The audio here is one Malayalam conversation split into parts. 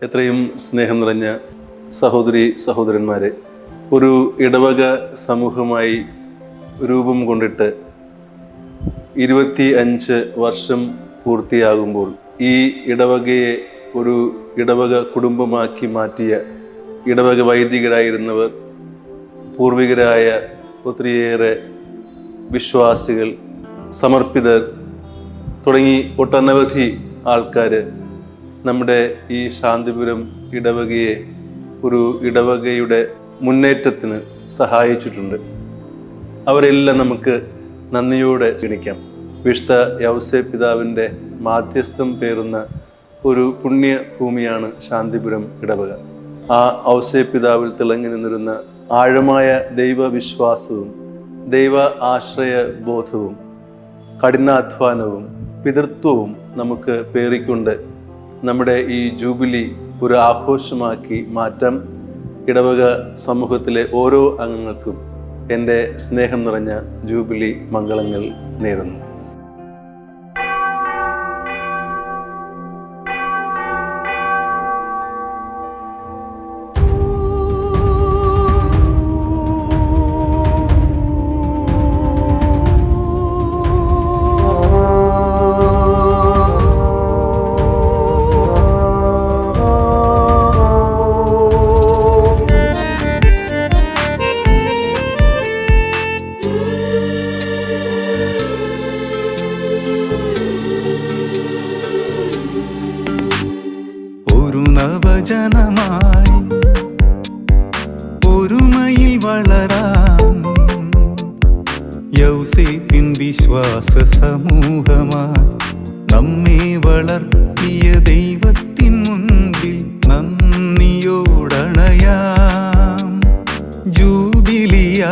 എത്രയും സ്നേഹം നിറഞ്ഞ സഹോദരി സഹോദരന്മാരെ, ഒരു ഇടവക സമൂഹമായി രൂപം കൊണ്ടിട്ട് 25 വർഷം പൂർത്തിയാകുമ്പോൾ ഈ ഇടവകയെ ഒരു ഇടവക കുടുംബമാക്കി മാറ്റിയ ഇടവക വൈദികരായിരുന്നവർ, പൂർവികരായ ഒത്തിരിയേറെ വിശ്വാസികൾ, സമർപ്പിതർ തുടങ്ങി ഒട്ടനവധി ആൾക്കാർ നമ്മുടെ ഈ ശാന്തിപുരം ഇടവകയെ ഒരു ഇടവകയുടെ മുന്നേറ്റത്തിന് സഹായിച്ചിട്ടുണ്ട്. അവരെല്ലാം നമുക്ക് നന്ദിയോടെ ക്ഷണിക്കാം. വിശുദ്ധ യൗസേപ്പ് പിതാവിൻ്റെ മാധ്യസ്ഥം പേറുന്ന ഒരു പുണ്യഭൂമിയാണ് ശാന്തിപുരം ഇടവക. ആ ഔസേപ്പ് പിതാവിൽ തിളങ്ങി നിന്നിരുന്ന ആഴമായ ദൈവവിശ്വാസവും ദൈവ ആശ്രയ ബോധവും കഠിനാധ്വാനവും പിതൃത്വവും നമുക്ക് പേറിക്കൊണ്ട് നമ്മുടെ ഈ ജൂബിലി ഒരു ആഘോഷമാക്കി മാറ്റാം. ഇടവക സമൂഹത്തിലെ ഓരോ അംഗങ്ങൾക്കും എൻ്റെ സ്നേഹം നിറഞ്ഞ ജൂബിലി മംഗളങ്ങൾ നേരുന്നു. നവജനമായി ഒരുമയിൽ വളരാൻ യൗസേപ്പിൻ വിശ്വാസ സമൂഹമായി നമ്മെ വളർത്തിയ ദൈവത്തിൻ മുൻപിൽ നന്ദിയോടണയാം. ജൂബിലിയായി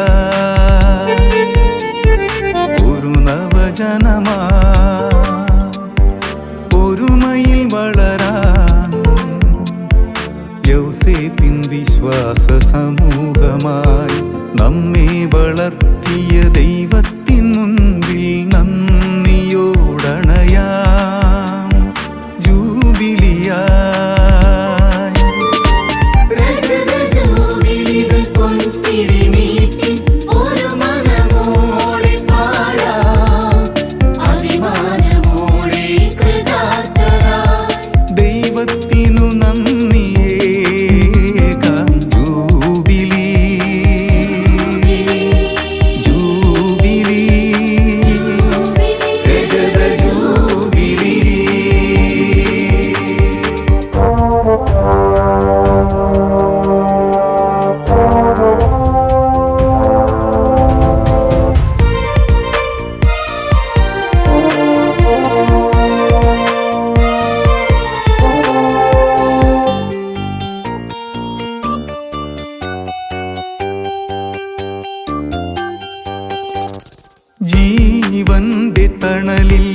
ഒരു നവജനമായി ഒരുമയിൽ വളരാൻ യൗസേപ്പിൻ വിശ്വാസ സമൂഹമായി നമ്മെ വളർത്തിയ ദൈവത്തിൻ മുൻപിൽ നന്ദിയോടണയാം. ജൂബിലിയായി ദൈവത്തിനു നന്ദിയേകാം. ജൂബിലി ജൂബിലി രജത ജൂബിലി. ജീവന്റെ തണലിൽ